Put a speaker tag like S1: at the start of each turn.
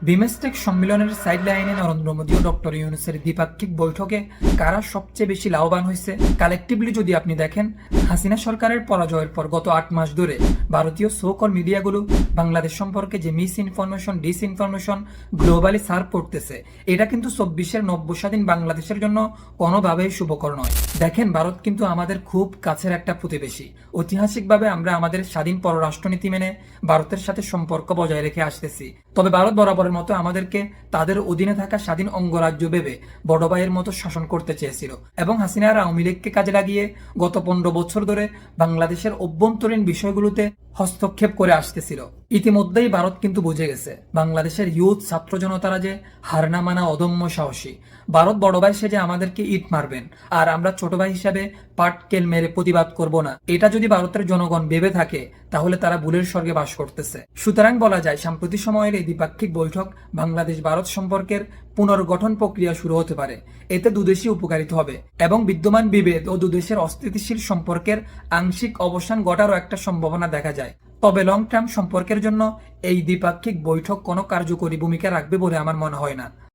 S1: বিমস্টেক সম্মেলনের সাইডলাইনে নরেন্দ্র মোদী ও ডক্টর ইউনূসের দ্বিপাক্ষিক বৈঠকে কারা সবচেয়ে বেশি লাভবান হয়েছে কালেকটিভলি যদি আপনি দেখেন, হাসিনা সরকারের পরাজয়ের পর গত 8 মাস ধরে ভারতীয় সোকল মিডিয়াগুলো বাংলাদেশ সম্পর্কে যে miss information disinformation globally serve করতেছে, এটা কিন্তু 24-এর নব্য স্বাধীন বাংলাদেশের জন্য কোনোভাবেই শুভকর নয়। দেখেন, ভারত কিন্তু আমাদের খুব কাছের একটা প্রতিবেশী। ঐতিহাসিকভাবে আমরা আমাদের স্বাধীন পররাষ্ট্রনীতি মেনে ভারতের সাথে সম্পর্ক বজায় রেখে আসতেছি। তবে ভারত বরাবরের মতো আমাদেরকে তাদের অধীনে থাকা স্বাধীন অঙ্গরাজ্য ভেবে বড় ভাইয়ের মতো শাসন করতে চেয়েছিল এবং হাসিনা আর আওয়ামী লীগকে কাজে লাগিয়ে গত 15 বছর ধরে বাংলাদেশের অভ্যন্তরীণ বিষয়গুলোতে হস্তক্ষেপ করে আসতেছিল। ইতিমধ্যেই ভারত কিন্তু বুঝে গেছে বাংলাদেশের ইউথ ছাত্র জনতারা যে হার না মানা অদম্য সাহসী। ভারত বড় ভাই সেজে আমাদেরকে ইট মারবেন আর আমরা ছোট ভাই হিসাবে পাটকেল মেরে প্রতিবাদ করব না, এটা যদি ভারতের জনগণ ভেবে থাকে তাহলে তারা ভুলের স্বর্গে বাস করতেছে। সুতরাং বলা যায় সাম্প্রতিক সময়ের এই দ্বিপাক্ষিক বৈঠক বাংলাদেশ ভারত সম্পর্কের পুনর্গঠন প্রক্রিয়া শুরু হতে পারে। এতে দুদেশই উপকারিত হবে এবং বিদ্যমান বিভেদ ও দুদেশের অস্থিতিশীল সম্পর্কের আংশিক অবসান ঘটারও একটা সম্ভাবনা দেখা যায়। তবে লং টার্ম সম্পর্কের জন্য এই দ্বিপাক্ষিক বৈঠক কোনো কার্যকরী ভূমিকা রাখবে বলে আমার মনে হয় না।